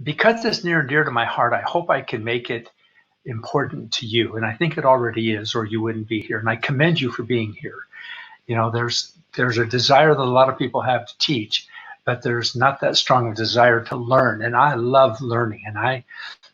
because it's near and dear to my heart, I hope I can make it important to you. And I think it already is, or you wouldn't be here. And I commend you for being here. There's a desire that a lot of people have to teach, but there's not that strong a desire to learn. And I love learning. And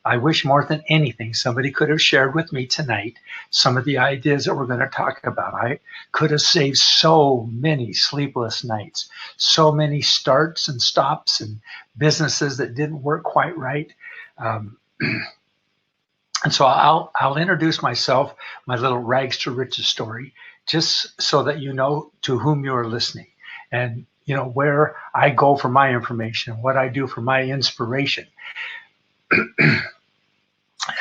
I wish more than anything somebody could have shared with me tonight some of the ideas that we're going to talk about. I could have saved so many sleepless nights, so many starts and stops and businesses that didn't work quite right. Um, and so I'll introduce myself, my little rags to riches story, just so that you know to whom you are listening, and where I go for my information, what I do for my inspiration.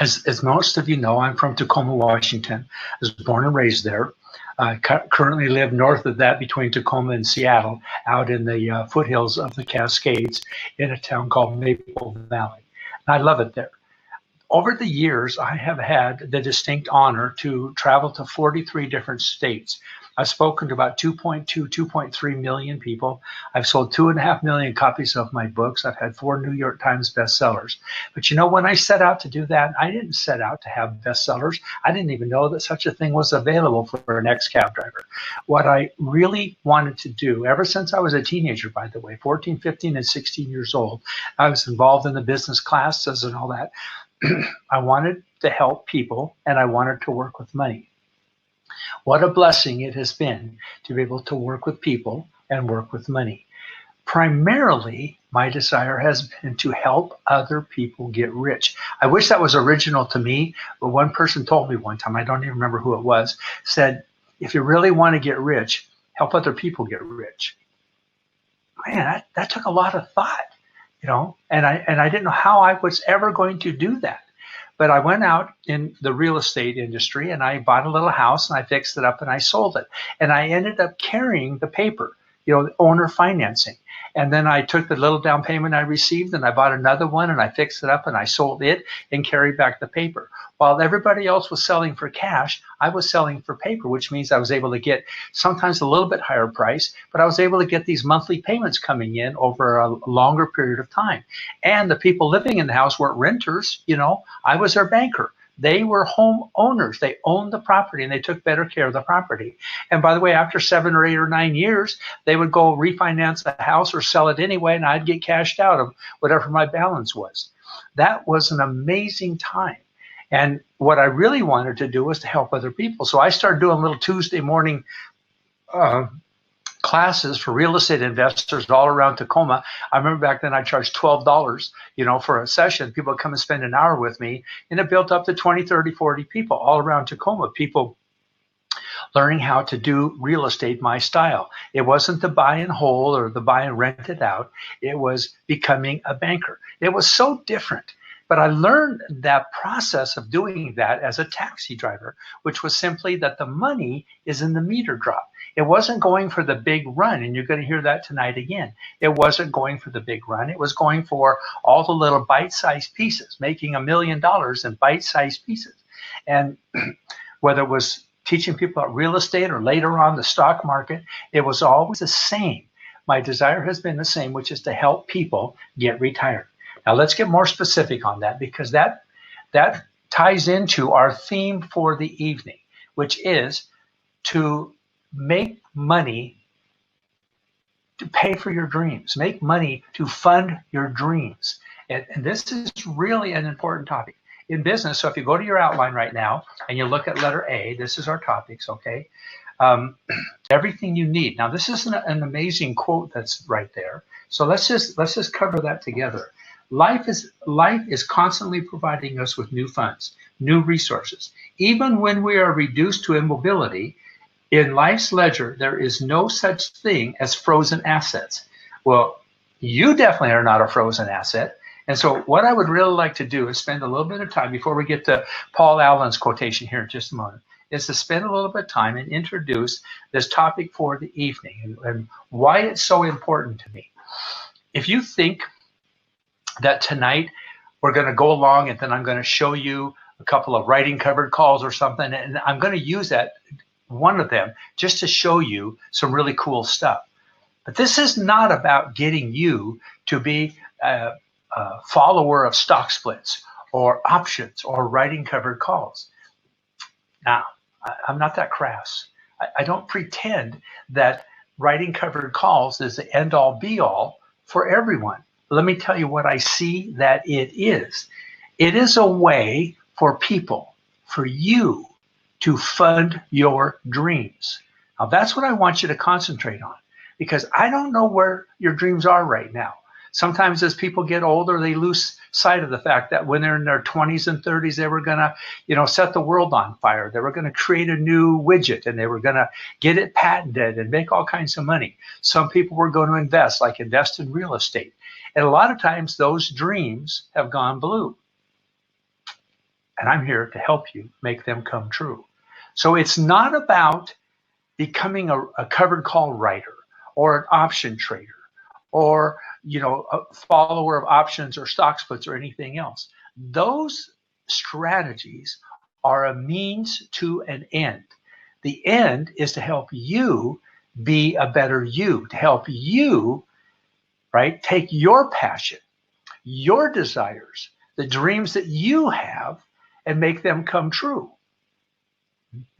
As most of you know, I'm from Tacoma, Washington. I was born and raised there. I currently live north of that between Tacoma and Seattle, out in the foothills of the Cascades in a town called Maple Valley. And I love it there. Over the years, I have had the distinct honor to travel to 43 different states. I've spoken to about 2.2, 2.3 million people. I've sold 2.5 million copies of my books. I've had 4 New York Times bestsellers. But when I set out to do that, I didn't set out to have bestsellers. I didn't even know that such a thing was available for an ex-cab driver. What I really wanted to do, ever since I was a teenager, by the way, 14, 15, and 16 years old, I was involved in the business classes and all that. I wanted to help people, and I wanted to work with money. What a blessing it has been to be able to work with people and work with money. Primarily, my desire has been to help other people get rich. I wish that was original to me, but one person told me one time, I don't even remember who it was, said, if you really want to get rich, help other people get rich. Man, that took a lot of thought, and I didn't know how I was ever going to do that. But I went out in the real estate industry and I bought a little house and I fixed it up and I sold it. And I ended up carrying the paper, owner financing. And then I took the little down payment I received and I bought another one and I fixed it up and I sold it and carried back the paper. While everybody else was selling for cash, I was selling for paper, which means I was able to get sometimes a little bit higher price, but I was able to get these monthly payments coming in over a longer period of time. And the people living in the house weren't renters, I was their banker. They were home owners. They owned the property and they took better care of the property. And by the way, after 7 or 8 or 9 years, they would go refinance the house or sell it anyway, and I'd get cashed out of whatever my balance was. That was an amazing time. And what I really wanted to do was to help other people. So I started doing little Tuesday morning classes for real estate investors all around Tacoma. I remember back then I charged $12, for a session. People would come and spend an hour with me, and it built up to 20, 30, 40 people all around Tacoma. People learning how to do real estate my style. It wasn't the buy and hold or the buy and rent it out. It was becoming a banker. It was so different. But I learned that process of doing that as a taxi driver, which was simply that the money is in the meter drop. It wasn't going for the big run, and you're going to hear that tonight again. It wasn't going for the big run. It was going for all the little bite-sized pieces, making $1 million in bite-sized pieces. And whether it was teaching people about real estate or later on the stock market, it was always the same. My desire has been the same, which is to help people get retired. Now let's get more specific on that, because that ties into our theme for the evening, which is to make money to pay for your dreams, make money to fund your dreams. And this is really an important topic in business. So if you go to your outline right now and you look at letter A, this is our topics, okay? Everything you need. Now this is an amazing quote that's right there. So let's just cover that together. Life is constantly providing us with new funds, new resources. Even when we are reduced to immobility, in life's ledger, there is no such thing as frozen assets. Well, you definitely are not a frozen asset. And so what I would really like to do is spend a little bit of time before we get to Paul Allen's quotation here in just a moment, is to spend a little bit of time and introduce this topic for the evening and why it's so important to me. If you think that tonight we're going to go along and then I'm going to show you a couple of writing covered calls or something, and I'm going to use that one of them just to show you some really cool stuff. But this is not about getting you to be follower of stock splits or options or writing covered calls. Now, I'm not that crass. I don't pretend that writing covered calls is the end all be all for everyone. Let me tell you what I see that it is. It is a way for people, for you, to fund your dreams. Now, that's what I want you to concentrate on, because I don't know where your dreams are right now. Sometimes as people get older, they lose sight of the fact that when they're in their 20s and 30s, they were going to, set the world on fire. They were going to create a new widget and they were going to get it patented and make all kinds of money. Some people were going to invest in real estate. And a lot of times those dreams have gone blue. And I'm here to help you make them come true. So it's not about becoming a covered call writer or an option trader or a follower of options or stock splits or anything else. Those strategies are a means to an end. The end is to help you be a better you, to help you, right, take your passion, your desires, the dreams that you have, and make them come true.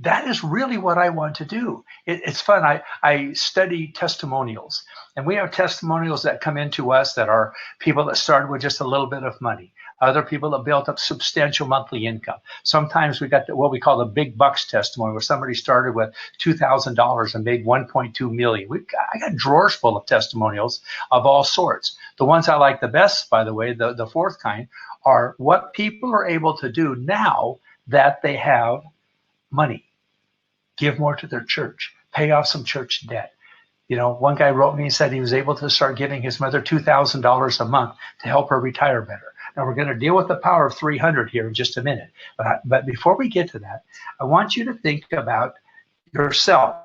That is really what I want to do. It's fun. I study testimonials, and we have testimonials that come into us that are people that started with just a little bit of money, other people that built up substantial monthly income. Sometimes we got what we call the big bucks testimony, where somebody started with $2,000 and made $1.2 million. I got drawers full of testimonials of all sorts. The ones I like the best, by the way, the fourth kind, are what people are able to do now that they have money. Give more to their church, pay off some church debt. One guy wrote me and said he was able to start giving his mother $2,000 a month to help her retire better. Now we're going to deal with the power of 300 here in just a minute. But before we get to that, I want you to think about yourself.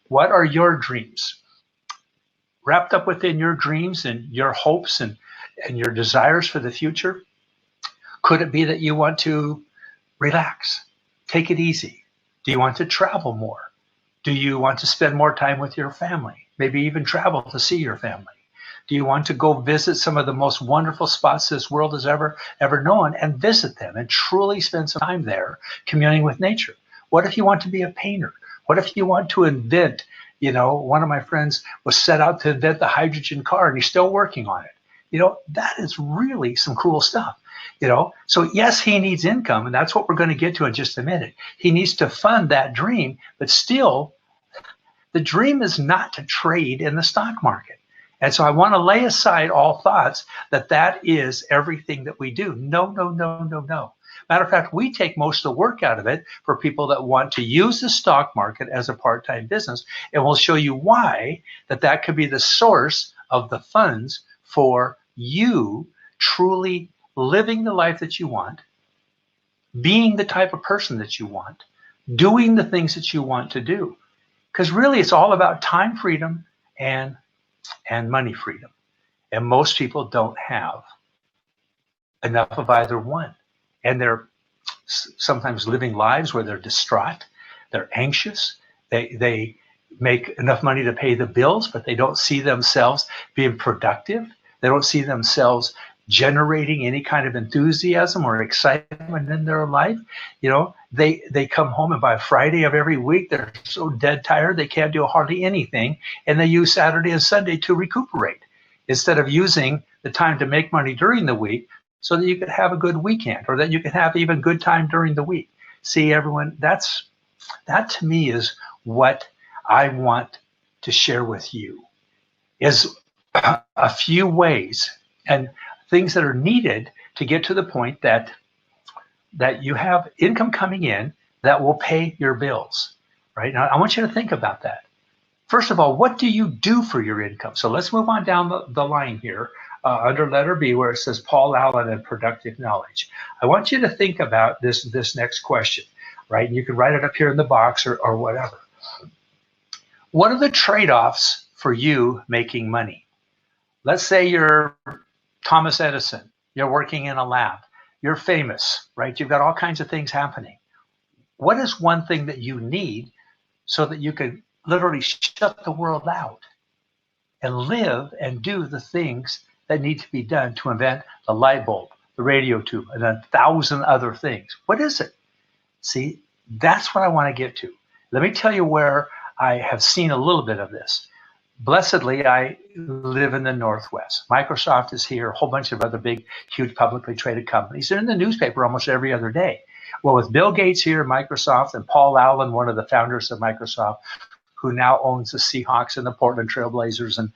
What are your dreams? Wrapped up within your dreams and your hopes and your desires for the future, could it be that you want to relax, take it easy? Do you want to travel more? Do you want to spend more time with your family? Maybe even travel to see your family? Do you want to go visit some of the most wonderful spots this world has ever known and visit them and truly spend some time there communing with nature? What if you want to be a painter? What if you want to invent, one of my friends was set out to invent the hydrogen car and he's still working on it. That is really some cool stuff. So yes, he needs income, and that's what we're going to get to in just a minute. He needs to fund that dream, but still, the dream is not to trade in the stock market. And so I want to lay aside all thoughts that is everything that we do. No, no, no, no, no. Matter of fact, we take most of the work out of it for people that want to use the stock market as a part-time business, and we'll show you why that could be the source of the funds for you truly living the life that you want, being the type of person that you want, doing the things that you want to do. Because really it's all about time freedom and money freedom. And most people don't have enough of either one. And they're sometimes living lives where they're distraught, they're anxious, they make enough money to pay the bills, but they don't see themselves being productive. They don't see themselves generating any kind of enthusiasm or excitement in their life. They come home, and by Friday of every week, they're so dead tired they can't do hardly anything, and they use Saturday and Sunday to recuperate instead of using the time to make money during the week so that you could have a good weekend or that you can have even good time during the week. See, everyone, that to me is what I want to share with you, is a few ways and things that are needed to get to the point that you have income coming in that will pay your bills, right? Now, I want you to think about that. First of all, what do you do for your income? So let's move on down the line here under letter B, where it says Paul Allen and productive knowledge. I want you to think about this next question, right? And you can write it up here in the box or whatever. What are the trade-offs for you making money? Let's say you're Thomas Edison. You're working in a lab. You're famous, right? You've got all kinds of things happening. What is one thing that you need so that you can literally shut the world out and live and do the things that need to be done to invent the light bulb, the radio tube, and 1,000 other things. What is it? See, that's what I want to get to. Let me tell you where I have seen a little bit of this. Blessedly, I live in the Northwest. Microsoft is here, a whole bunch of other big, huge publicly traded companies. They're in the newspaper almost every other day. Well, with Bill Gates here at Microsoft and Paul Allen, one of the founders of Microsoft, who now owns the Seahawks and the Portland Trail Blazers, and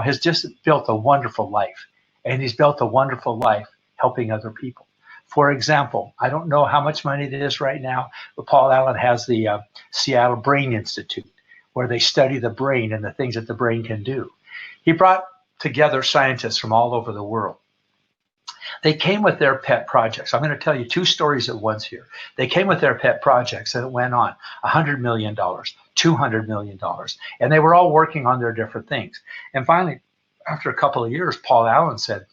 has just built a wonderful life. And he's built a wonderful life helping other people. For example, I don't know how much money it is right now, but Paul Allen has the Seattle Brain Institute, where they study the brain and the things that the brain can do. He brought together scientists from all over the world. They came with their pet projects. I'm going to tell you two stories at once here. They came with their pet projects, and it went on $100 million, $200 million, and they were all working on their different things. And finally, after a couple of years, Paul Allen said,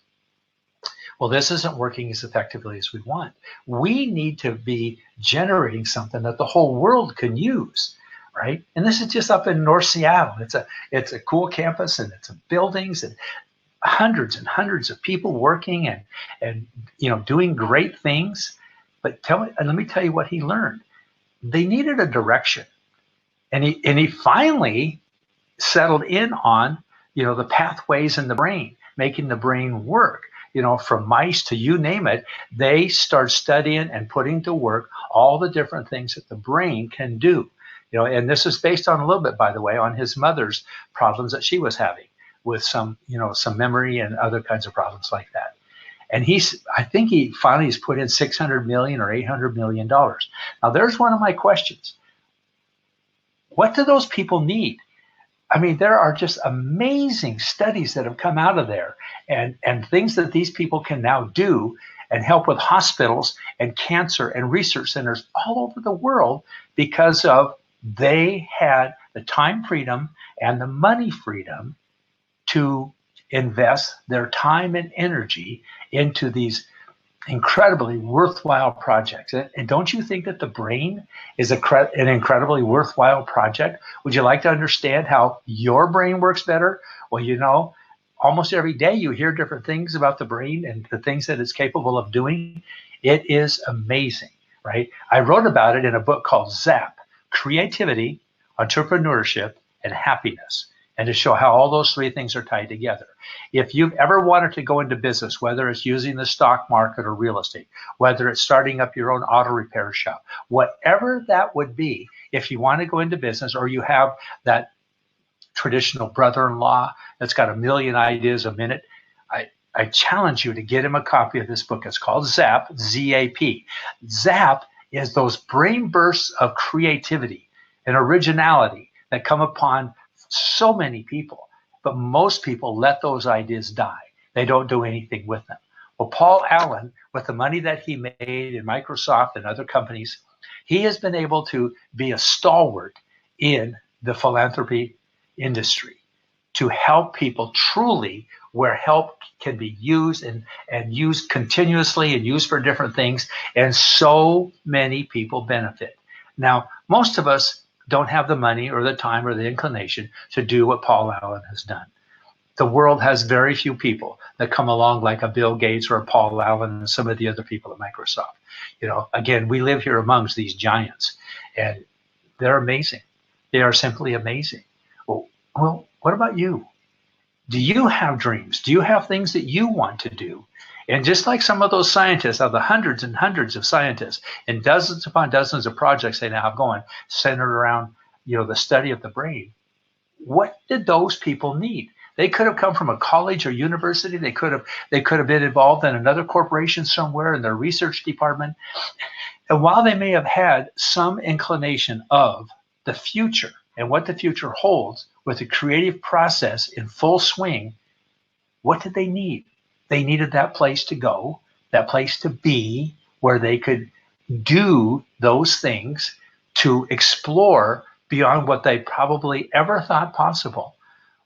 well, this isn't working as effectively as we want. We need to be generating something that the whole world can use, right? And this is just up in North Seattle. It's a cool campus, and it's buildings and hundreds of people working and doing great things. But let me tell you what he learned. They needed a direction, and he finally settled in on the pathways in the brain, making the brain work. From mice to you name it, they start studying and putting to work all the different things that the brain can do. And this is based on a little bit, by the way, on his mother's problems that she was having with some memory and other kinds of problems like that. And I think he finally has put in $600 million or $800 million. Now, there's one of my questions. What do those people need? I mean, there are just amazing studies that have come out of there and things that these people can now do and help with hospitals and cancer and research centers all over the world because of they had the time freedom and the money freedom to invest their time and energy into these incredibly worthwhile projects. And don't you think that the brain is an incredibly worthwhile project? Would you like to understand how your brain works better? Well, almost every day you hear different things about the brain and the things that it's capable of doing. It is amazing, right? I wrote about it in a book called ZAP, Creativity, Entrepreneurship, and Happiness, and to show how all those three things are tied together. If you've ever wanted to go into business, whether it's using the stock market or real estate, whether it's starting up your own auto repair shop, whatever that would be, if you want to go into business or you have that traditional brother-in-law that's got a million ideas a minute, I challenge you to get him a copy of this book. It's called ZAP, Z-A-P. ZAP is those brain bursts of creativity and originality that come upon so many people, but most people let those ideas die. They don't do anything with them. Well, Paul Allen, with the money that he made in Microsoft and other companies, he has been able to be a stalwart in the philanthropy industry to help people truly where help can be used and used continuously and used for different things. And so many people benefit. Now, most of us don't have the money or the time or the inclination to do what Paul Allen has done. The world has very few people that come along like a Bill Gates or a Paul Allen and some of the other people at Microsoft. Again, we live here amongst these giants, and they're amazing. They are simply amazing. Well, what about you? Do you have dreams? Do you have things that you want to do? And just like some of those scientists, of the hundreds and hundreds of scientists and dozens upon dozens of projects they now have going centered around, the study of the brain, what did those people need? They could have come from a college or university. They could have been involved in another corporation somewhere in their research department. And while they may have had some inclination of the future and what the future holds with the creative process in full swing, what did they need? They needed that place to go, that place to be, where they could do those things to explore beyond what they probably ever thought possible.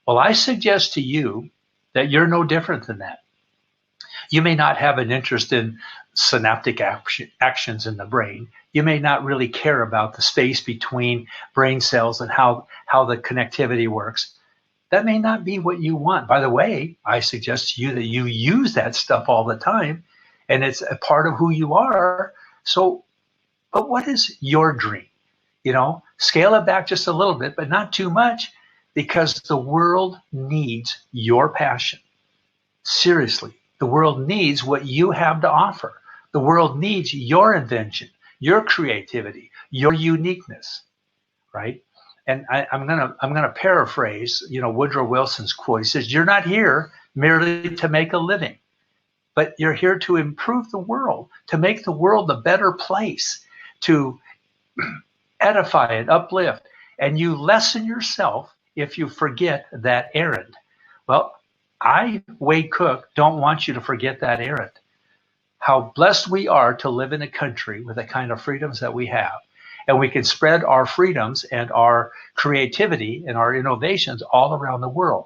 Well, I suggest to you that you're no different than that. You may not have an interest in synaptic actions in the brain. You may not really care about the space between brain cells and how the connectivity works. That may not be what you want. By the way, I suggest to you that you use that stuff all the time, and it's a part of who you are. So, but what is your dream? Scale it back just a little bit, but not too much, because the world needs your passion. Seriously, the world needs what you have to offer. The world needs your invention, your creativity, your uniqueness, right? And I'm gonna paraphrase, Woodrow Wilson's quote. He says, "You're not here merely to make a living, but you're here to improve the world, to make the world a better place, to edify and uplift, and you lessen yourself if you forget that errand." Well, I, Wade Cook, don't want you to forget that errand. How blessed we are to live in a country with the kind of freedoms that we have. And we can spread our freedoms and our creativity and our innovations all around the world.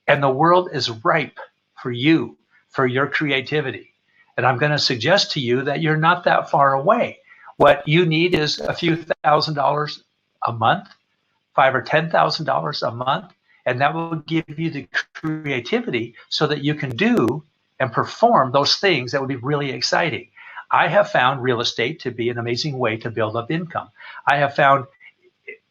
And the world is ripe for you, for your creativity. And I'm going to suggest to you that you're not that far away. What you need is a few $1,000s a month, $5,000 or $10,000 a month, and that will give you the creativity so that you can do and perform those things that would be really exciting. I have found real estate to be an amazing way to build up income. I have found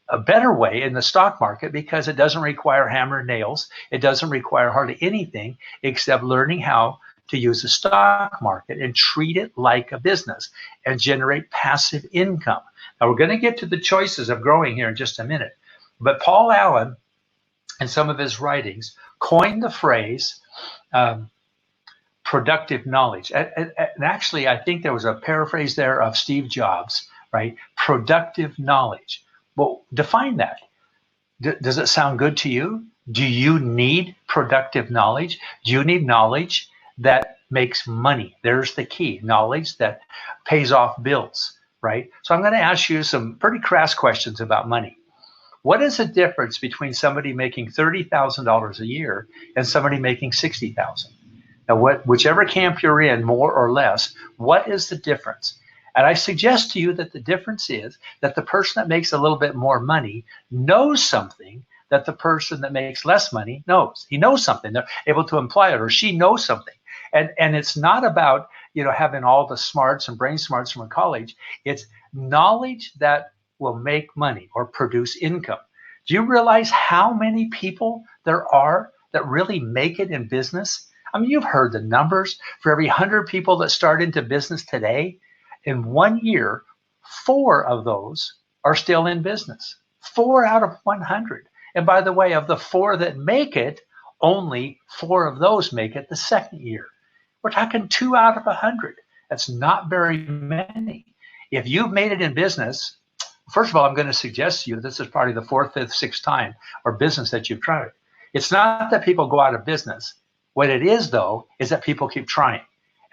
a better way in the stock market because it doesn't require hammer and nails. It doesn't require hardly anything except learning how to use the stock market and treat it like a business and generate passive income. Now, we're going to get to the choices of growing here in just a minute. But Paul Allen, in some of his writings, coined the phrase productive knowledge. And actually, I think there was a paraphrase there of Steve Jobs, right? Productive knowledge. Well, define that. Does it sound good to you? Do you need productive knowledge? Do you need knowledge that makes money? There's the key. Knowledge that pays off bills, right? So I'm going to ask you some pretty crass questions about money. What is the difference between somebody making $30,000 a year and somebody making $60,000? Now, whichever camp you're in, more or less, what is the difference? And I suggest to you that the difference is that the person that makes a little bit more money knows something that the person that makes less money knows. He knows something. They're able to imply it, or she knows something. And it's not about having all the smarts and brain smarts from a college. It's knowledge that will make money or produce income. Do you realize how many people there are that really make it in business? I mean, you've heard the numbers. For every 100 people that start into business today, in 1 year, 4 of those are still in business. 4 out of 100. And by the way, of the 4 that make it, only 4 of those make it the second year. We're talking 2 out of 100. That's not very many. If you've made it in business, first of all, I'm going to suggest to you this is probably the 4th, 5th, 6th time or business that you've tried. It's not that people go out of business. What it is, though, is that people keep trying.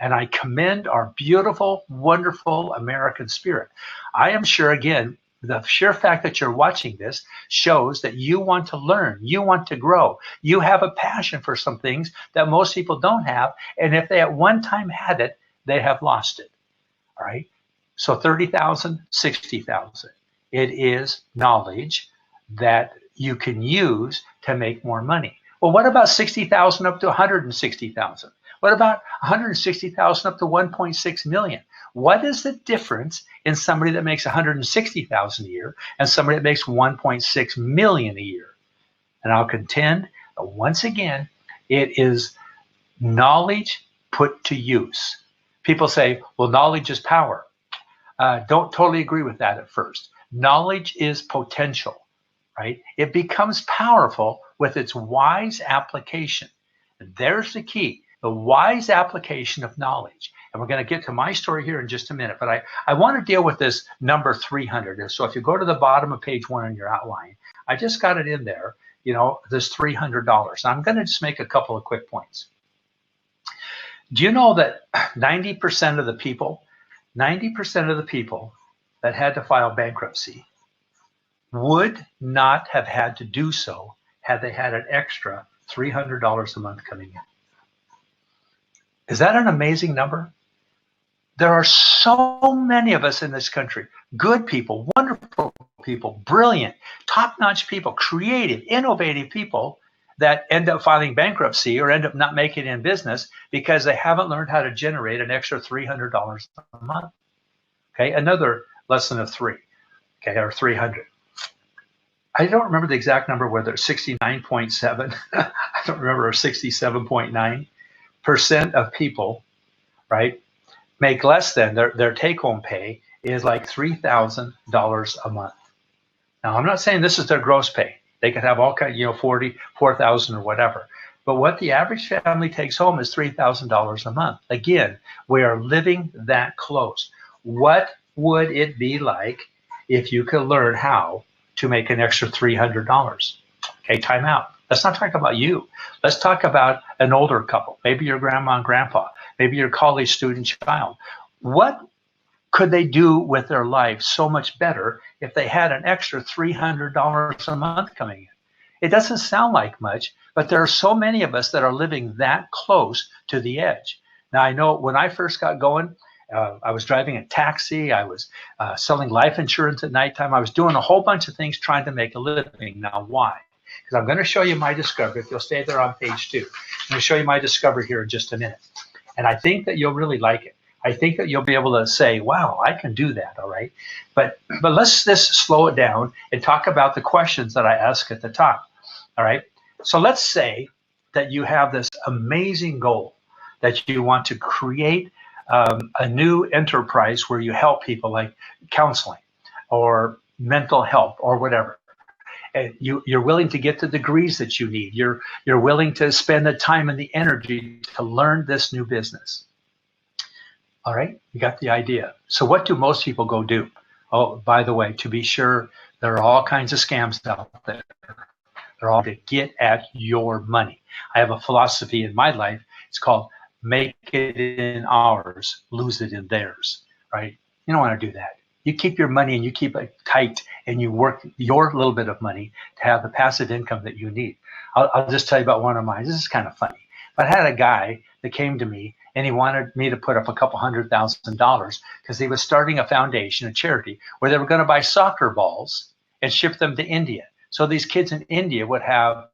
And I commend our beautiful, wonderful American spirit. I am sure, again, the sheer fact that you're watching this shows that you want to learn, you want to grow, you have a passion for some things that most people don't have. And if they at one time had it, they have lost it. All right. So 30,000, 60,000. It is knowledge that you can use to make more money. Well, what about 60,000 up to 160,000? What about 160,000 up to 1.6 million? What is the difference in somebody that makes 160,000 a year and somebody that makes 1.6 million a year? And I'll contend that once again, it is knowledge put to use. People say, well, knowledge is power. Don't totally agree with that at first. Knowledge is potential, right? It becomes powerful with its wise application. And there's the key, the wise application of knowledge. And we're going to get to my story here in just a minute, but I want to deal with this number 300. So if you go to the bottom of page 1 in your outline, I just got it in there, this $300. I'm going to just make a couple of quick points. Do you know that 90% of the people that had to file bankruptcy would not have had to do so had they had an extra $300 a month coming in? Is that an amazing number? There are so many of us in this country, good people, wonderful people, brilliant, top-notch people, creative, innovative people, that end up filing bankruptcy or end up not making it in business because they haven't learned how to generate an extra $300 a month. Okay, another lesson of three, okay, or 300. I don't remember the exact number, whether it's 69.7, I don't remember, or 67.9% of people, right, make less than their take-home pay is like $3,000 a month. Now, I'm not saying this is their gross pay. They could have all kinds, 40, 4,000 or whatever. But what the average family takes home is $3,000 a month. Again, we are living that close. What would it be like if you could learn how to make an extra $300? Okay, time out. Let's not talk about you. Let's talk about an older couple, maybe your grandma and grandpa, maybe your college student child. What could they do with their life so much better if they had an extra $300 a month coming in? It doesn't sound like much, but there are so many of us that are living that close to the edge. Now, I know when I first got going, I was driving a taxi. I was selling life insurance at nighttime. I was doing a whole bunch of things trying to make a living. Now, why? Because I'm going to show you my discovery. If you'll stay there on page 2, I'm going to show you my discovery here in just a minute. And I think that you'll really like it. I think that you'll be able to say, wow, I can do that, all right? But let's just slow it down and talk about the questions that I ask at the top, all right? So let's say that you have this amazing goal that you want to create a new enterprise where you help people, like counseling or mental health or whatever. And you're willing to get the degrees that you need. You're willing to spend the time and the energy to learn this new business. All right, you got the idea. So what do most people go do? Oh, by the way, to be sure, there are all kinds of scams out there. They're all to get at your money. I have a philosophy in my life. It's called make it in ours, lose it in theirs, right? You don't want to do that. You keep your money and you keep it tight and you work your little bit of money to have the passive income that you need. I'll just tell you about one of mine. This is kind of funny. But I had a guy that came to me and he wanted me to put up a couple $100,000 because he was starting a foundation, a charity, where they were going to buy soccer balls and ship them to India. So these kids in India would have,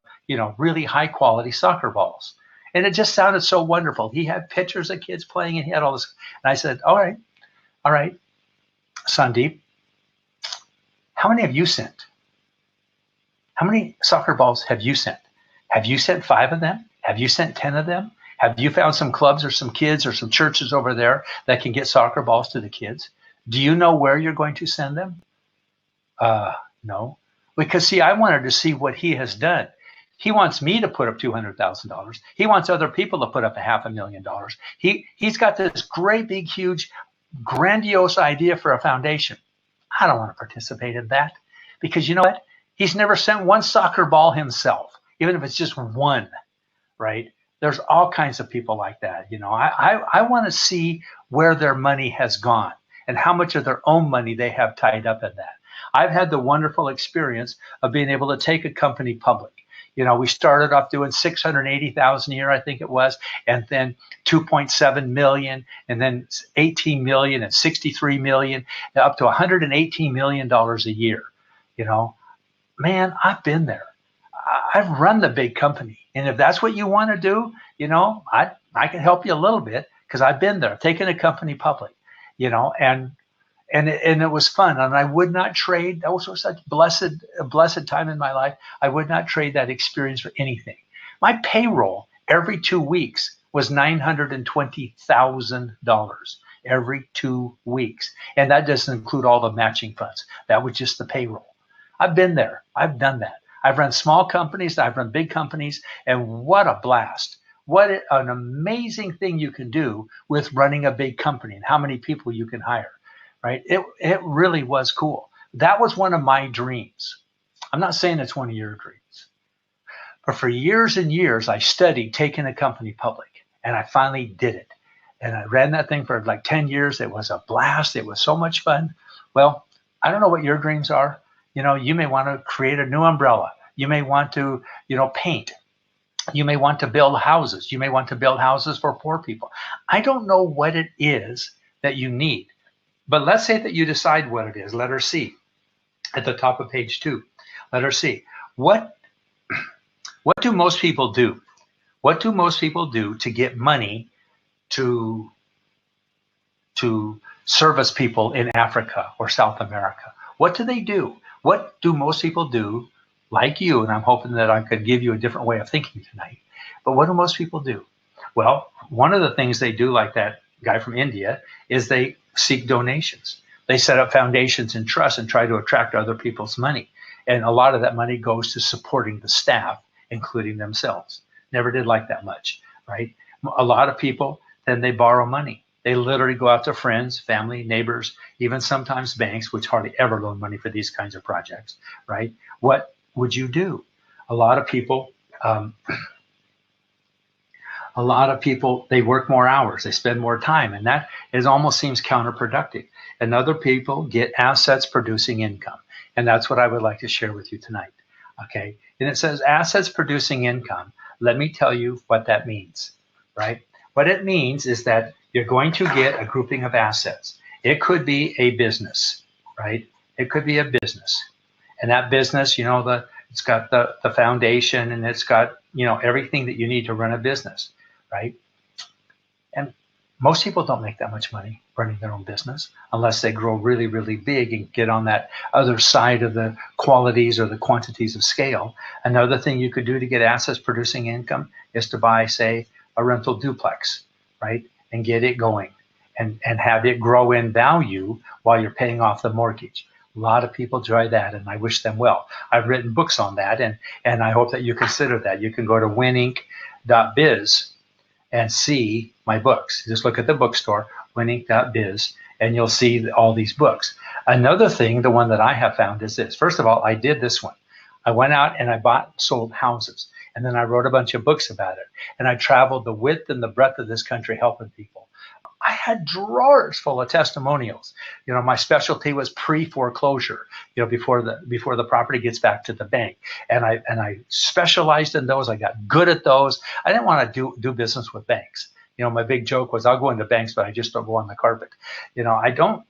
really high quality soccer balls. And it just sounded so wonderful. He had pictures of kids playing and he had all this. And I said, all right, Sandeep, how many have you sent? How many soccer balls have you sent? Have you sent 5 of them? Have you sent 10 of them? Have you found some clubs or some kids or some churches over there that can get soccer balls to the kids? Do you know where you're going to send them? No. Because, see, I wanted to see what he has done. He wants me to put up $200,000. He wants other people to put up $500,000. He's got this great, big, huge, grandiose idea for a foundation. I don't want to participate in that because you know what? He's never sent one soccer ball himself, even if it's just one, right? There's all kinds of people like that. I want to see where their money has gone and how much of their own money they have tied up in that. I've had the wonderful experience of being able to take a company public. We started off doing 680,000 a year, I think it was, and then 2.7 million, and then 18 million and 63 million, up to $118 million a year. Man, I've been there. I've run the big company. And if that's what you want to do, I can help you a little bit because I've been there, taken a company public, and it was fun. And I would not trade. That was such a blessed time in my life. I would not trade that experience for anything. My payroll every 2 weeks was $920,000 every 2 weeks. And that doesn't include all the matching funds. That was just the payroll. I've been there. I've done that. I've run small companies. I've run big companies. And what a blast. What an amazing thing you can do with running a big company and how many people you can hire, right? It really was cool. That was one of my dreams. I'm not saying it's one of your dreams. But for years and years, I studied taking a company public. And I finally did it. And I ran that thing for like 10 years. It was a blast. It was so much fun. Well, I don't know what your dreams are. You may want to create a new umbrella. You may want to, paint. You may want to build houses. You may want to build houses for poor people. I don't know what it is that you need. But let's say that you decide what it is. Letter C at the top of page 2. Letter C. What What do most people do? What do most people do to get money to to service people in Africa or South America? What do they do? What do most people do like you? And I'm hoping that I could give you a different way of thinking tonight. But what do most people do? Well, one of the things they do, like that guy from India, is they seek donations. They set up foundations and trusts and try to attract other people's money. And a lot of that money goes to supporting the staff, including themselves. Never did like that much, right? A lot of people, then they borrow money. They literally go out to friends, family, neighbors, even sometimes banks, which hardly ever loan money for these kinds of projects, right? What would you do? A lot of people, um, they work more hours, they spend more time, and that is almost seems counterproductive. And other people get assets producing income, and that's what I would like to share with you tonight. Okay, and it says assets producing income. Let me tell you what that means, right? What it means is that you're going to get a grouping of assets. It could be a business, right? It could be a business, and that business, it's got the foundation, and it's got everything that you need to run a business, right? And most people don't make that much money running their own business unless they grow really, really big and get on that other side of the qualities or the quantities of scale. Another thing you could do to get assets producing income is to buy, say, a rental duplex, right? And get it going and have it grow in value while you're paying off the mortgage. A lot of people try that, and I wish them well. I've written books on that, and I hope that you consider that. You can go to winninc.biz and see my books. Just look at the bookstore, winninc.biz, and you'll see all these books. Another thing, the one that I have found is this. First of all, I did this one. I went out and I bought, sold houses, and then I wrote a bunch of books about it. And I traveled the width and the breadth of this country helping people. I had drawers full of testimonials. My specialty was pre-foreclosure, before the property gets back to the bank. And I specialized in those. I got good at those. I didn't want to do business with banks. My big joke was I'll go into banks, but I just don't go on the carpet. I don't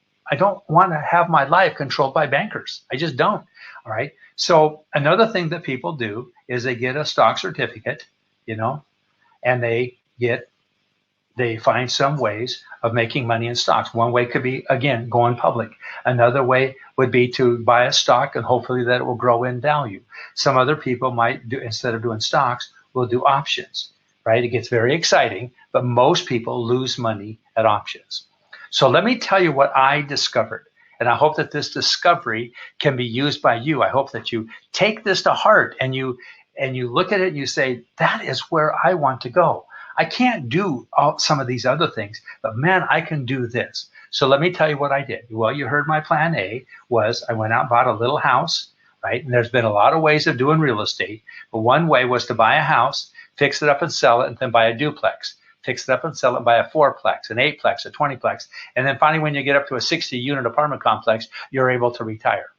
want to have my life controlled by bankers. I just don't. All right. So another thing that people do is they get a stock certificate, and they find some ways of making money in stocks. One way could be, again, going public. Another way would be to buy a stock and hopefully that it will grow in value. Some other people might do, instead of doing stocks, will do options, right? It gets very exciting, but most people lose money at options. So let me tell you what I discovered. And I hope that this discovery can be used by you. I hope that you take this to heart and you look at it and you say, that is where I want to go. I can't do some of these other things, but man, I can do this. So let me tell you what I did. Well, you heard my plan A was I went out and bought a little house, right? And there's been a lot of ways of doing real estate, but one way was to buy a house, fix it up and sell it, and then buy a duplex. Fix it up and sell it, buy a 4-plex, an 8-plex, a 20-plex. And then finally, when you get up to a 60-unit apartment complex, you're able to retire.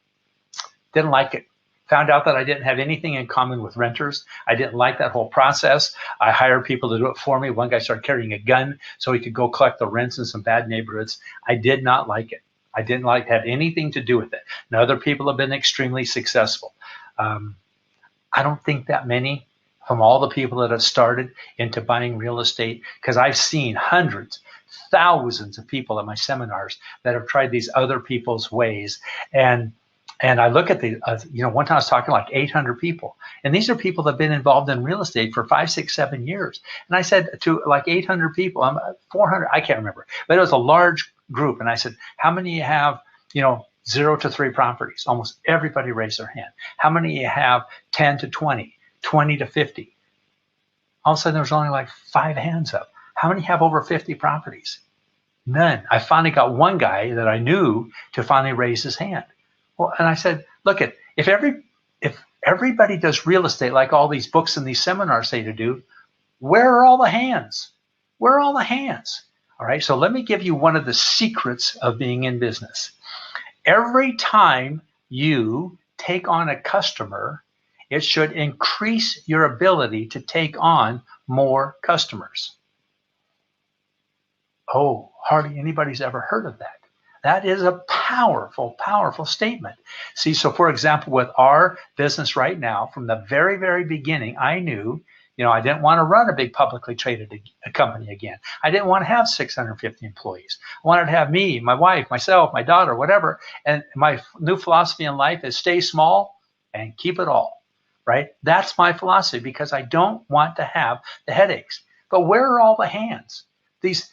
Didn't like it. Found out that I didn't have anything in common with renters. I didn't like that whole process. I hired people to do it for me. One guy started carrying a gun so he could go collect the rents in some bad neighborhoods. I did not like it. I didn't like to have anything to do with it. Now, other people have been extremely successful. I don't think that many from all the people that have started into buying real estate, because I've seen hundreds, thousands of people at my seminars that have tried these other people's ways. And I look at one time I was talking to like 800 people, and these are people that have been involved in real estate for 5, 6, 7 years. And I said to like 800 people, 400, I can't remember, but it was a large group. And I said, how many you have, 0 to 3 properties? Almost everybody raised their hand. How many you have 10 to 20, 20 to 50? All of a sudden there was only like 5 hands up. How many have over 50 properties? None. I finally got one guy that I knew to finally raise his hand. Well, and I said, look, if everybody does real estate like all these books and these seminars say to do, where are all the hands? Where are all the hands? All right, so let me give you one of the secrets of being in business. Every time you take on a customer, it should increase your ability to take on more customers. Oh, hardly anybody's ever heard of that. That is a powerful, powerful statement. See, so for example, with our business right now, from the very, very beginning, I knew, I didn't want to run a big publicly traded company again. I didn't want to have 650 employees. I wanted to have me, my wife, myself, my daughter, whatever. And my new philosophy in life is stay small and keep it all, right? That's my philosophy because I don't want to have the headaches. But where are all the hands? These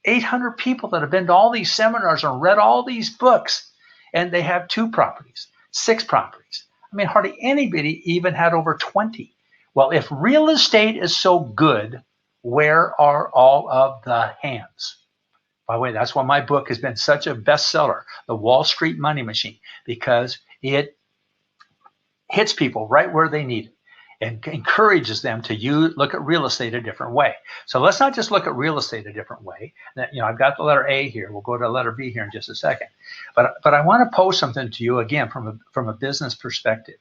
800 people that have been to all these seminars and read all these books, and they have 2 properties, 6 properties. I mean, hardly anybody even had over 20. Well, if real estate is so good, where are all of the hands? By the way, that's why my book has been such a bestseller, The Wall Street Money Machine, because it hits people right where they need it and encourages them to look at real estate a different way. So let's not just look at real estate a different way. I've got the letter A here. We'll go to letter B here in just a second. But I want to pose something to you again from a business perspective.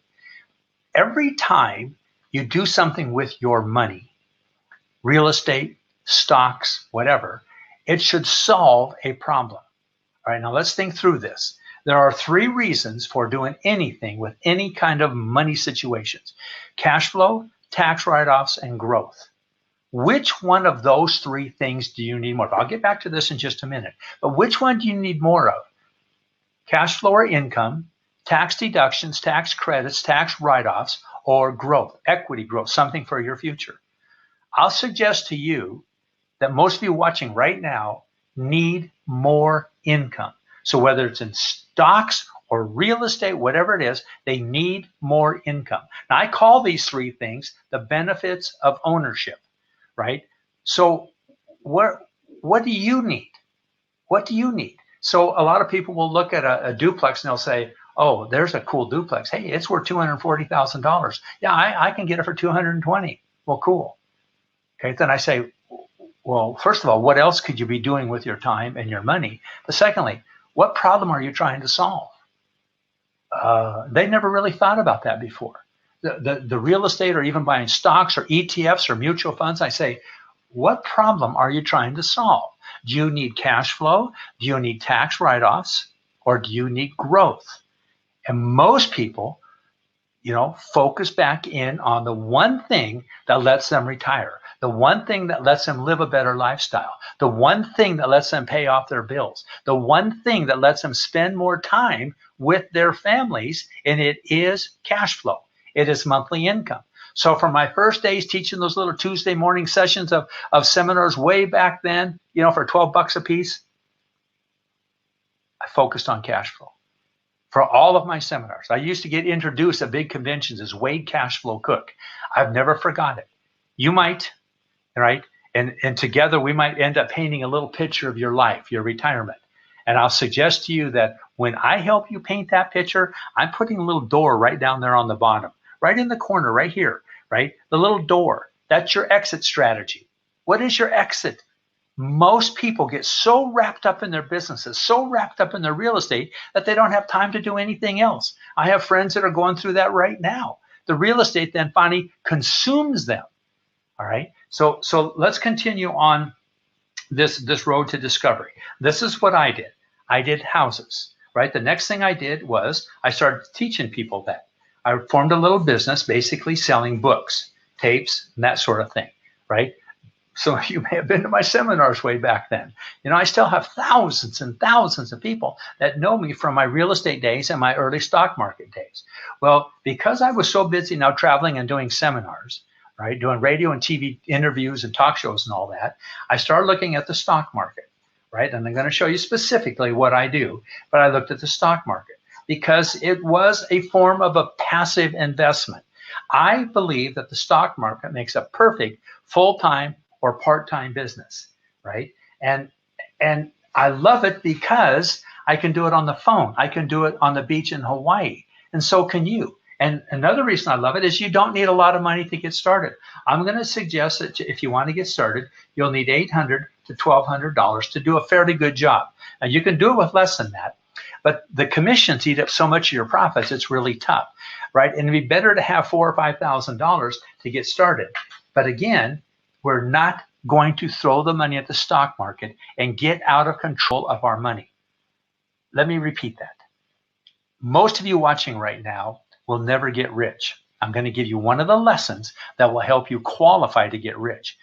Every time you do something with your money, real estate, stocks, whatever, it should solve a problem. All right, now let's think through this. There are 3 reasons for doing anything with any kind of money situations: cash flow, tax write-offs, and growth. Which one of those 3 things do you need more of? I'll get back to this in just a minute. But which one do you need more of? Cash flow or income, tax deductions, tax credits, tax write-offs, or growth, equity growth, something for your future? I'll suggest to you that most of you watching right now need more income. So whether it's in stocks or real estate, whatever it is, they need more income. Now, I call these 3 things the benefits of ownership, right? So what do you need? What do you need? So a lot of people will look at a duplex and they'll say, oh, there's a cool duplex. Hey, it's worth $240,000. Yeah, I can get it for $220,000. Well, cool. Okay, then I say, well, first of all, what else could you be doing with your time and your money? But secondly, what problem are you trying to solve? They never really thought about that before. The real estate, or even buying stocks or ETFs or mutual funds, I say, what problem are you trying to solve? Do you need cash flow? Do you need tax write-offs? Or do you need growth? And most people, focus back in on the one thing that lets them retire, the one thing that lets them live a better lifestyle, the one thing that lets them pay off their bills, the one thing that lets them spend more time with their families, and it is cash flow. It is monthly income. So for my first days teaching those little Tuesday morning sessions of seminars way back then, for $12 a piece, I focused on cash flow. For all of my seminars, I used to get introduced at big conventions as Wade Cashflow Cook. I've never forgot it. You might, right? And together we might end up painting a little picture of your life, your retirement. And I'll suggest to you that when I help you paint that picture, I'm putting a little door right down there on the bottom, right in the corner, right here, right? The little door. That's your exit strategy. What is your exit? Most people get so wrapped up in their businesses, so wrapped up in their real estate, that they don't have time to do anything else. I have friends that are going through that right now. The real estate then finally consumes them. All right. So let's continue on this road to discovery. This is what I did. I did houses, right? The next thing I did was I started teaching people that. I formed a little business basically selling books, tapes, and that sort of thing, right? So you may have been to my seminars way back then. I still have thousands and thousands of people that know me from my real estate days and my early stock market days. Well, because I was so busy now traveling and doing seminars, right, doing radio and TV interviews and talk shows and all that, I started looking at the stock market, right? And I'm going to show you specifically what I do, but I looked at the stock market because it was a form of a passive investment. I believe that the stock market makes a perfect full-time or part-time business, right? And I love it because I can do it on the phone. I can do it on the beach in Hawaii, and so can you. And another reason I love it is you don't need a lot of money to get started. I'm going to suggest that if you want to get started, you'll need $800 to $1,200 to do a fairly good job. And you can do it with less than that, but the commissions eat up so much of your profits, it's really tough, right? And it'd be better to have $4,000 or $5,000 to get started. But again, we're not going to throw the money at the stock market and get out of control of our money. let me repeat that. Most of you watching right now will never get rich. I'm going to give you one of the lessons that will help you qualify to get rich.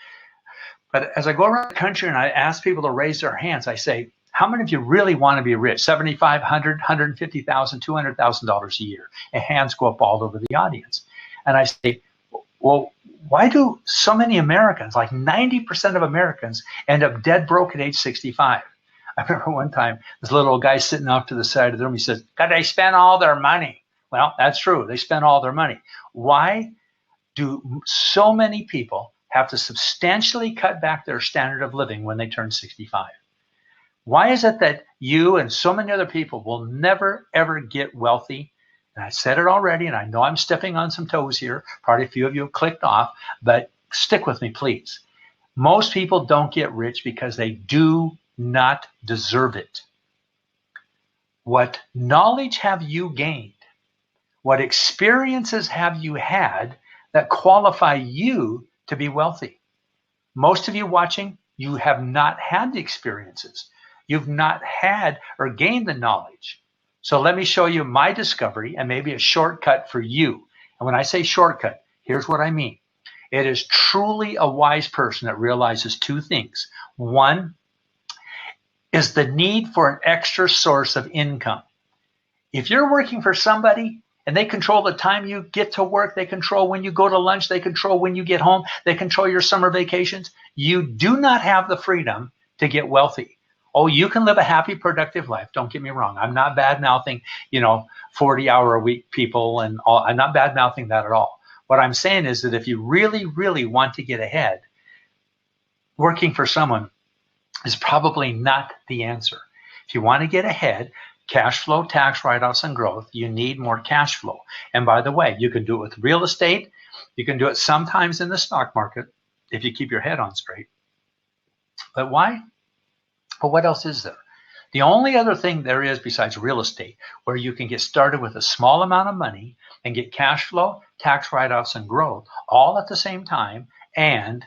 But as I go around the country and I ask people to raise their hands, I say, how many of you really want to be rich? $75,000, $100,000, $150,000, $200,000 a year. And hands go up all over the audience. And I say, well, why do so many Americans, like 90% of Americans, end up dead broke at age 65? I remember one time, this little guy sitting off to the side of the room, he says, God, they spent all their money. Well, that's true. They spent all their money. Why do so many people have to substantially cut back their standard of living when they turn 65? Why is it that you and so many other people will never, ever get wealthy? And I said it already, and I know I'm stepping on some toes here. Probably a few of you have clicked off, but stick with me, please. Most people don't get rich because they do not deserve it. What knowledge have you gained? What experiences have you had that qualify you to be wealthy? Most of you watching, you have not had the experiences. You've not had or gained the knowledge. So let me show you my discovery and maybe a shortcut for you. And when I say shortcut, here's what I mean. It is truly a wise person that realizes two things. One is the need for an extra source of income. If you're working for somebody and they control the time you get to work, they control when you go to lunch, they control when you get home, they control your summer vacations, you do not have the freedom to get wealthy. Oh, you can live a happy, productive life. Don't get me wrong. I'm not bad-mouthing, 40-hour-a-week people and all. I'm not bad-mouthing that at all. What I'm saying is that if you really, really want to get ahead, working for someone is probably not the answer. If you want to get ahead, cash flow, tax write-offs, and growth, you need more cash flow. And by the way, you can do it with real estate. You can do it sometimes in the stock market if you keep your head on straight. But why? But what else is there? The only other thing there is besides real estate where you can get started with a small amount of money and get cash flow, tax write-offs, and growth all at the same time, and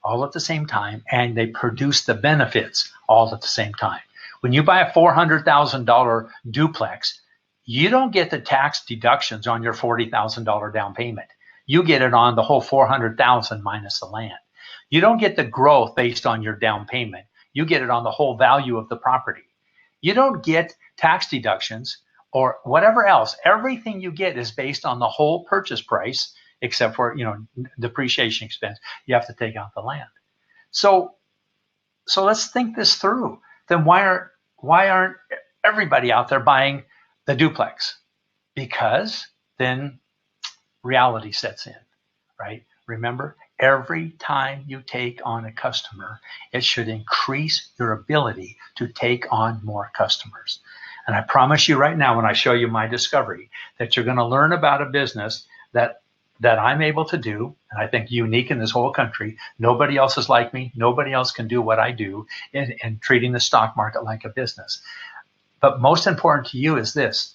all at the same time, and they produce the benefits all at the same time. When you buy a $400,000 duplex, you don't get the tax deductions on your $40,000 down payment. You get it on the whole $400,000 minus the land. You don't get the growth based on your down payment. You get it on the whole value of the property. You don't get tax deductions or whatever else. Everything you get is based on the whole purchase price, except for depreciation expense. You have to take out the land. So let's think this through. Then why aren't everybody out there buying the duplex? Because then reality sets in, right? Remember, every time you take on a customer, it should increase your ability to take on more customers. And I promise you right now, when I show you my discovery, that you're going to learn about a business that I'm able to do, and I think unique in this whole country. Nobody else is like me. Nobody else can do what I do in treating the stock market like a business. But most important to you is this: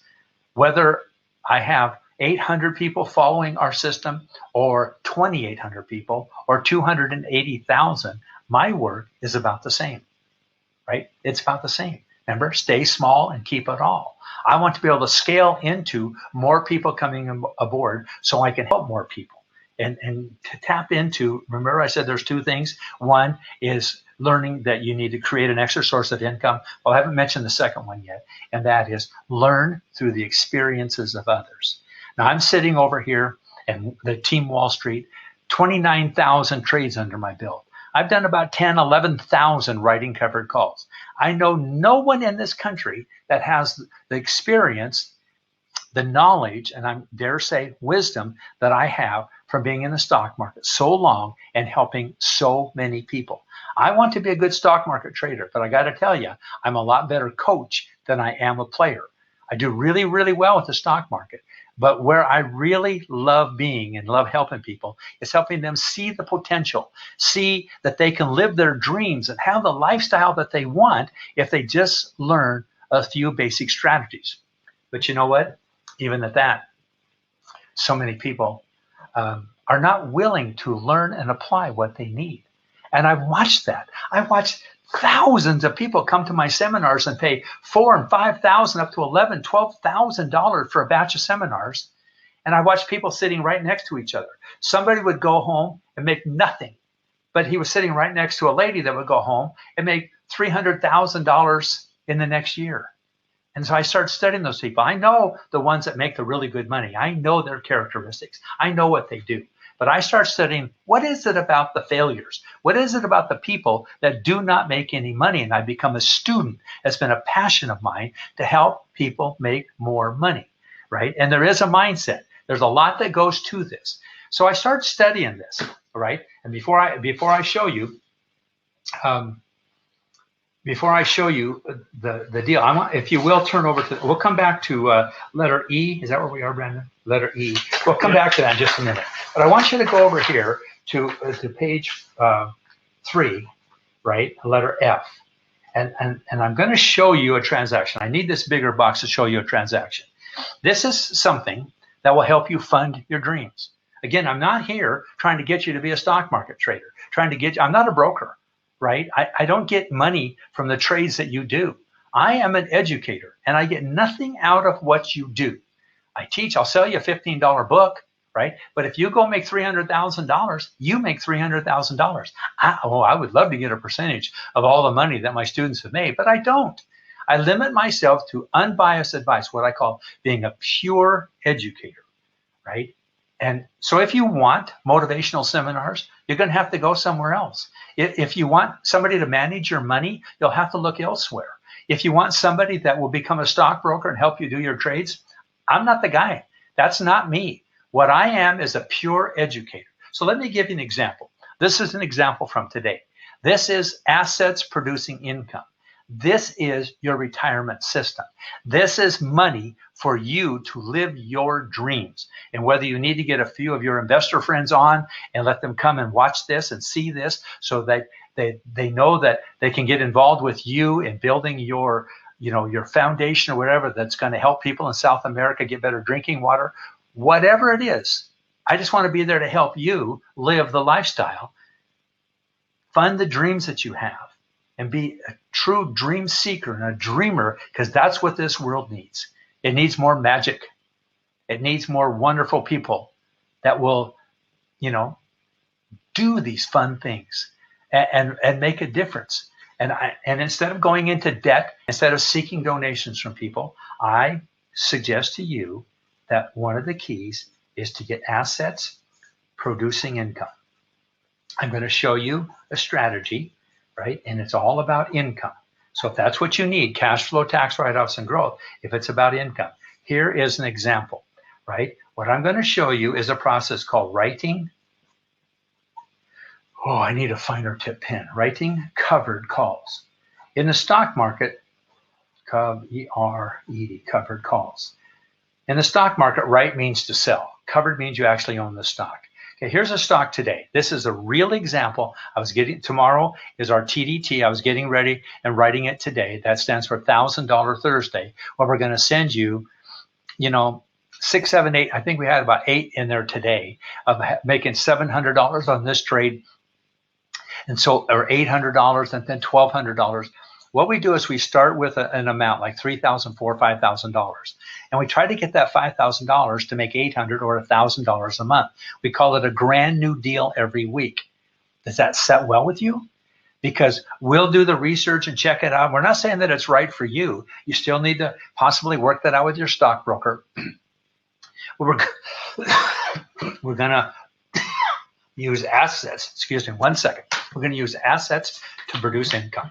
whether I have 800 people following our system or 2,800 people or 280,000, my work is about the same, right? It's about the same. Remember, stay small and keep it all. I want to be able to scale into more people coming aboard so I can help more people and to tap into. Remember, I said there's two things. One is learning that you need to create an extra source of income. Well, I haven't mentioned the second one yet, and that is learn through the experiences of others. Now, I'm sitting over here and the Team Wall Street, 29,000 trades under my belt. I've done about 10, 11,000 writing covered calls. I know no one in this country that has the experience, the knowledge, and I dare say wisdom that I have from being in the stock market so long and helping so many people. I want to be a good stock market trader, but I got to tell you, I'm a lot better coach than I am a player. I do really, really well with the stock market. But where I really love being and love helping people is helping them see the potential, see that they can live their dreams and have the lifestyle that they want if they just learn a few basic strategies. But you know what? Even at that, so many people are not willing to learn and apply what they need. And I've watched that. I've watched thousands of people come to my seminars and pay $4,000 and $5,000 up to $11,000, $12,000 for a batch of seminars. And I watched people sitting right next to each other. Somebody would go home and make nothing, but he was sitting right next to a lady that would go home and make $300,000 in the next year. And so I started studying those people. I know the ones that make the really good money. I know their characteristics. I know what they do. But I start studying, what is it about the failures? What is it about the people that do not make any money? And I become a student. It's been a passion of mine to help people make more money, right? And there is a mindset. There's a lot that goes to this. So I start studying this, right? And before I show you, the deal, I want, if you will, turn over to, we'll come back to letter E. Is that where we are, Brandon? Letter E. We'll come back to that in just a minute. But I want you to go over here to page 3, right? Letter F. And I'm going to show you a transaction. I need this bigger box to show you a transaction. This is something that will help you fund your dreams. Again, I'm not here trying to get you to be a stock market trader, I'm not a broker. Right? I don't get money from the trades that you do. I am an educator, and I get nothing out of what you do. I teach, I'll sell you a $15 book, right? But if you go make $300,000, you make $300,000. I would love to get a percentage of all the money that my students have made, but I don't. I limit myself to unbiased advice, what I call being a pure educator, right? And so if you want motivational seminars, you're going to have to go somewhere else. If you want somebody to manage your money, you'll have to look elsewhere. If you want somebody that will become a stockbroker and help you do your trades, I'm not the guy. That's not me. What I am is a pure educator. So let me give you an example. This is an example from today. This is assets producing income. This is your retirement system. This is money for you to live your dreams. And whether you need to get a few of your investor friends on and let them come and watch this and see this so that they know that they can get involved with you in building your foundation or whatever that's going to help people in South America get better drinking water, whatever it is. I just want to be there to help you live the lifestyle, fund the dreams that you have, and be a true dream seeker and a dreamer, because that's what this world needs. It needs more magic. It needs more wonderful people that will, do these fun things and make a difference. And instead of going into debt, instead of seeking donations from people, I suggest to you that one of the keys is to get assets producing income. I'm going to show you a strategy, right? And it's all about income. So if that's what you need, cash flow, tax write-offs, and growth, if it's about income, here is an example, right? What I'm going to show you is a process called writing. Oh, I need a finer tip pen. Writing covered calls. In the stock market, E-R-E-D, covered calls. In the stock market, write means to sell. Covered means you actually own the stock. Okay, here's a stock today. This is a real example. Tomorrow is our TDT. I was getting ready and writing it today. That stands for $1,000 Thursday. Well, we're going to send you, 6, 7, 8. I think we had about 8 in there today of making $700 on this trade. And so, or $800 and then $1,200. What we do is we start with an amount like $3,000, $4,000, $5,000. And we try to get that $5,000 to make $800 or $1,000 a month. We call it a grand new deal every week. Does that set well with you? Because we'll do the research and check it out. We're not saying that it's right for you. You still need to possibly work that out with your stockbroker. We're going to use assets. Excuse me, 1 second. We're going to use assets to produce income.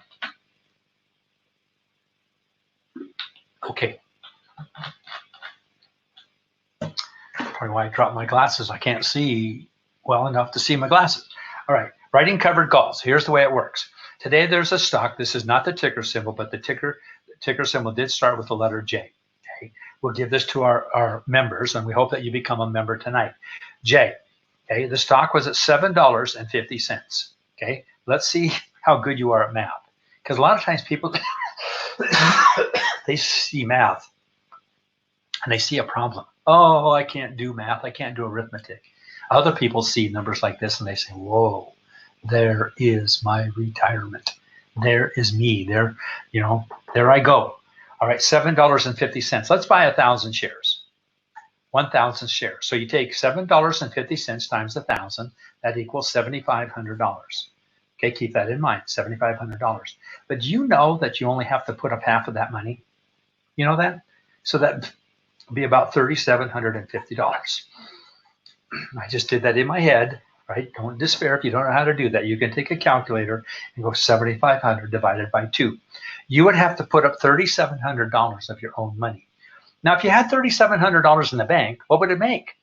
Okay. Probably why I dropped my glasses. I can't see well enough to see my glasses. All right. Writing covered calls. Here's the way it works. Today there's a stock. This is not the ticker symbol, but the ticker symbol did start with the letter J. Okay. We'll give this to our members, and we hope that you become a member tonight. J. Okay. The stock was at $7.50. Okay. Let's see how good you are at math. Because a lot of times people they see math and they see a problem. Oh, I can't do math. I can't do arithmetic. Other people see numbers like this and they say, whoa, there is my retirement. There is me. There, there I go. All right, $7.50. Let's buy 1,000 shares. 1,000 shares. So you take $7.50 times 1,000. That equals $7,500. Okay, keep that in mind, $7,500. But do you know that you only have to put up half of that money? You know that? So that would be about $3,750. I just did that in my head, right? Don't despair if you don't know how to do that. You can take a calculator and go 7,500 divided by 2. You would have to put up $3,700 of your own money. Now, if you had $3,700 in the bank, what would it make,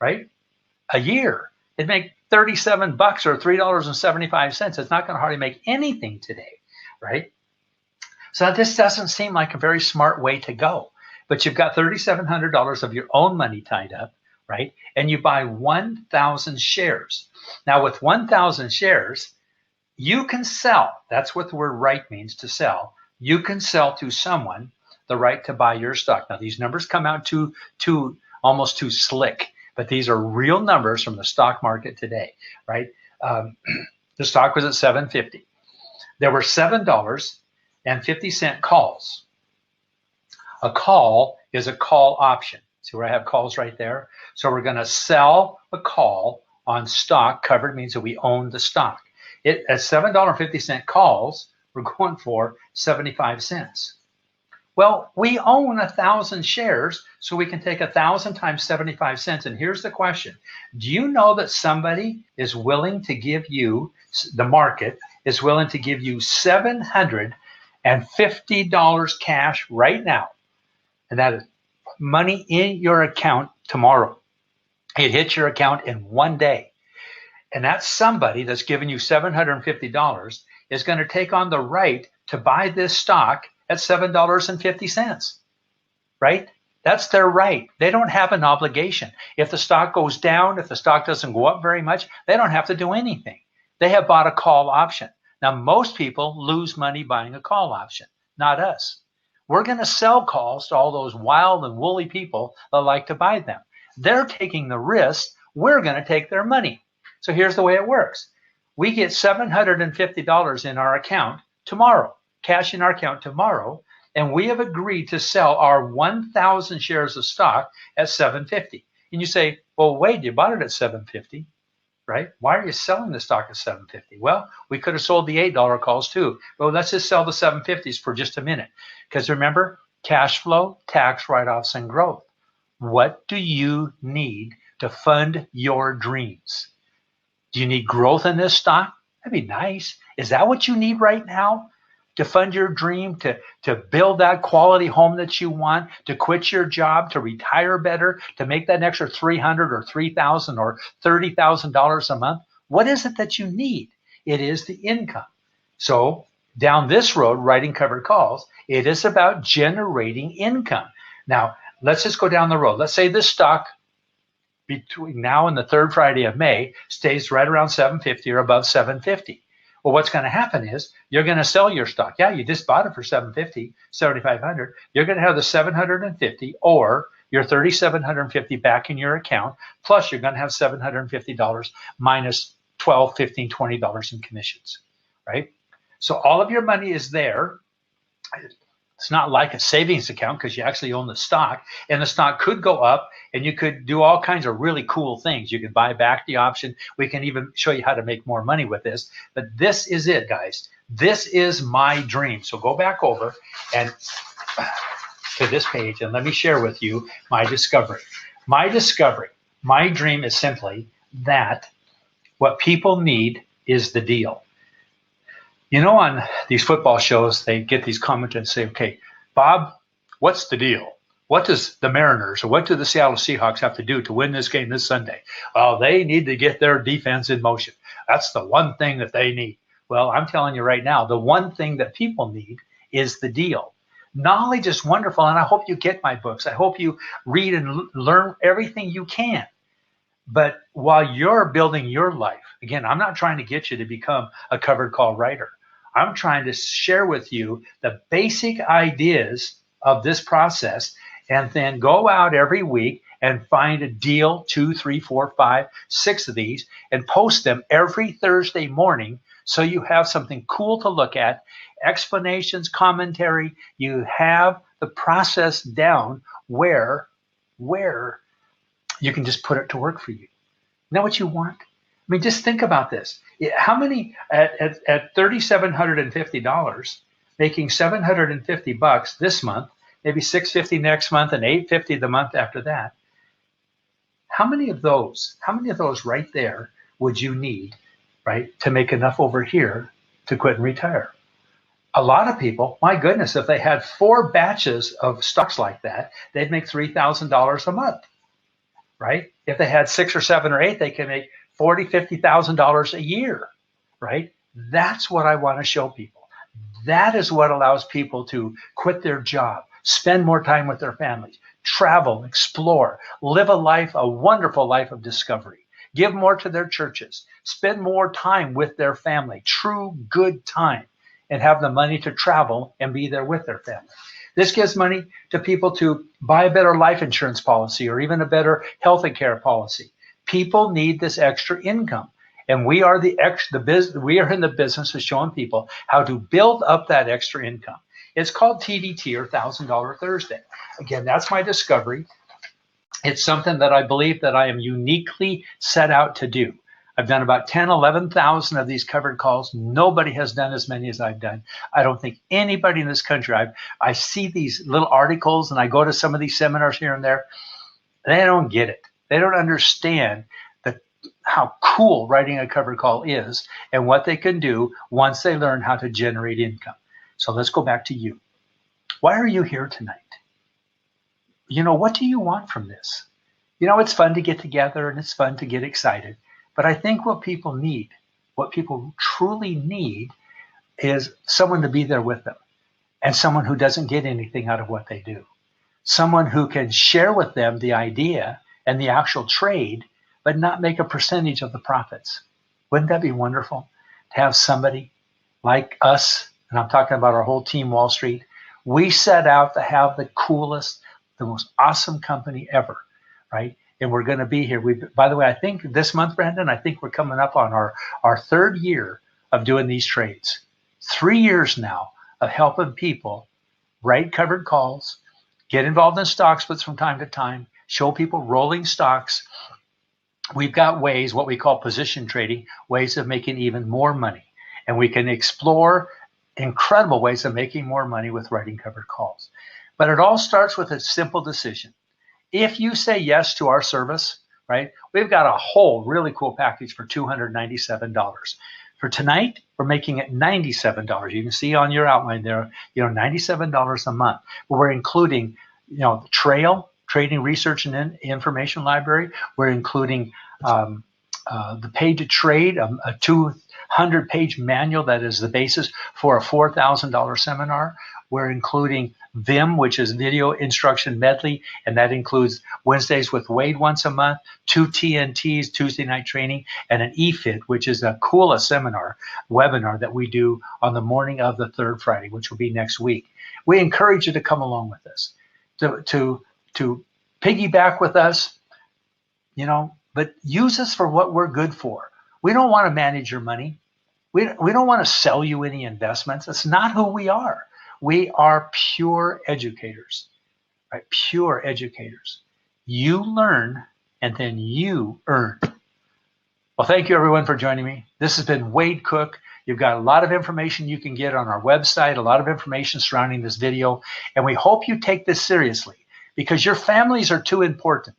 right? A year. It'd make $37 or $3.75. It's not going to hardly make anything today, right? So this doesn't seem like a very smart way to go. But you've got $3,700 of your own money tied up, right? And you buy 1,000 shares. Now, with 1,000 shares, you can sell. That's what the word right means, to sell. You can sell to someone the right to buy your stock. Now, these numbers come out almost too slick, but these are real numbers from the stock market today, right? The stock was at $7.50. There were $7.50 calls. A call is a call option. See where I have calls right there? So we're going to sell a call on stock. Covered means that we own the stock. At $7.50 calls, we're going for 75 cents. Well, we own 1,000 shares, so we can take 1,000 times 75 cents. And here's the question. Do you know that somebody is willing to give you, the market is willing to give you $750 cash right now? And that is money in your account tomorrow. It hits your account in one day. And that somebody that's giving you $750 is going to take on the right to buy this stock at $7.50, right? That's their right. They don't have an obligation. If the stock goes down, if the stock doesn't go up very much, they don't have to do anything. They have bought a call option. Now, most people lose money buying a call option, not us. We're going to sell calls to all those wild and woolly people that like to buy them. They're taking the risk. We're going to take their money. So here's the way it works. We get $750 in our account tomorrow, cash in our account tomorrow, and we have agreed to sell our 1,000 shares of stock at $7.50. And you say, well, wait, you bought it at $7.50, right? Why are you selling the stock at $7.50? Well, we could have sold the $8 calls too. Well, let's just sell the $7.50s for just a minute. Because remember, cash flow, tax write-offs, and growth. What do you need to fund your dreams? Do you need growth in this stock? That'd be nice. Is that what you need right now? To fund your dream, to build that quality home that you want, to quit your job, to retire better, to make that extra $300 or $3,000 or $30,000 a month? What is it that you need? It is the income. So down this road, writing covered calls, it is about generating income. Now, let's just go down the road. Let's say this stock between now and the third Friday of May stays right around 750 or above 750. Well, what's going to happen is you're going to sell your stock. Yeah, you just bought it for 750, 7,500. You're going to have the 750 or your 3,750 back in your account. Plus, you're going to have $750 minus $12, $15, $20 in commissions, right? So all of your money is there. It's not like a savings account because you actually own the stock, and the stock could go up, and you could do all kinds of really cool things. You could buy back the option. We can even show you how to make more money with this. But this is it, guys. This is my dream. So go back over and to this page, and let me share with you my discovery. My discovery, my dream is simply that what people need is the deal. You know, on these football shows, they get these commenters and say, okay, Bob, what's the deal? What does the Mariners or what do the Seattle Seahawks have to do to win this game this Sunday? Well, they need to get their defense in motion. That's the one thing that they need. Well, I'm telling you right now, the one thing that people need is the deal. Knowledge is wonderful, and I hope you get my books. I hope you read and learn everything you can. But while you're building your life, again, I'm not trying to get you to become a covered call writer. I'm trying to share with you the basic ideas of this process, and then go out every week and find a deal, 2, 3, 4, 5, 6 of these, and post them every Thursday morning So you have something cool to look at, explanations, commentary. You have the process down where you can just put it to work for you. Isn't that what you want? I mean, just think about this. How many at $3,750, making $750 this month, maybe $650 next month, and $850 the month after that? How many of those? How many of those right there would you need, right, to make enough over here to quit and retire? A lot of people, my goodness, if they had 4 batches of stocks like that, they'd make $3,000 a month, right? If they had 6 or 7 or 8, they can make $40,000, $50,000 a year, right? That's what I want to show people. That is what allows people to quit their job, spend more time with their families, travel, explore, live a life, a wonderful life of discovery, give more to their churches, spend more time with their family, true good time, and have the money to travel and be there with their family. This gives money to people to buy a better life insurance policy or even a better health care policy. People need this extra income. And we are we are in the business of showing people how to build up that extra income. It's called TDT, or $1,000 Thursday. Again, that's my discovery. It's something that I believe that I am uniquely set out to do. I've done about 10, 11,000 of these covered calls. Nobody has done as many as I've done. I don't think anybody in this country, I see these little articles and I go to some of these seminars here and there. They don't get it. They don't understand how cool writing a covered call is and what they can do once they learn how to generate income. So let's go back to you. Why are you here tonight? What do you want from this? It's fun to get together and it's fun to get excited. But I think what people need, what people truly need, is someone to be there with them, and someone who doesn't get anything out of what they do. Someone who can share with them the idea and the actual trade, but not make a percentage of the profits. Wouldn't that be wonderful to have somebody like us? And I'm talking about our whole team, Wall Street. We set out to have the coolest, the most awesome company ever, right? And we're going to be here. By the way, I think this month, Brandon, I think we're coming up on our 3rd year of doing these trades. 3 years now of helping people write covered calls, get involved in stock splits from time to time, show people rolling stocks. We've got ways, what we call position trading, ways of making even more money. And we can explore incredible ways of making more money with writing covered calls. But it all starts with a simple decision. If you say yes to our service, right, we've got a whole really cool package for $297. For tonight, we're making it $97. You can see on your outline there, $97 a month. But we're including, the Trail, Trading Research and Information Library. We're including the Pay to Trade, a 200-page manual that is the basis for a $4,000 seminar. We're including Vim, which is Video Instruction Medley, and that includes Wednesdays with Wade once a month, 2 TNTs, Tuesday night training, and an EFIT, which is a coolest webinar that we do on the morning of the 3rd Friday, which will be next week. We encourage you to come along with us, to piggyback with us, but use us for what we're good for. We don't want to manage your money. We don't want to sell you any investments. That's not who we are. We are pure educators, right? Pure educators. You learn and then you earn. Well, thank you everyone for joining me. This has been Wade Cook. You've got a lot of information you can get on our website, a lot of information surrounding this video, and we hope you take this seriously because your families are too important.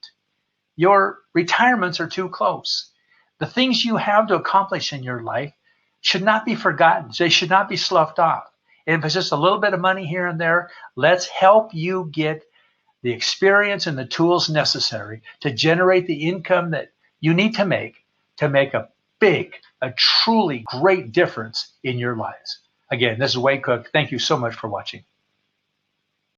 Your retirements are too close. The things you have to accomplish in your life should not be forgotten. They should not be sloughed off. And if it's just a little bit of money here and there, let's help you get the experience and the tools necessary to generate the income that you need to make a truly great difference in your lives. Again, this is Wade Cook. Thank you so much for watching.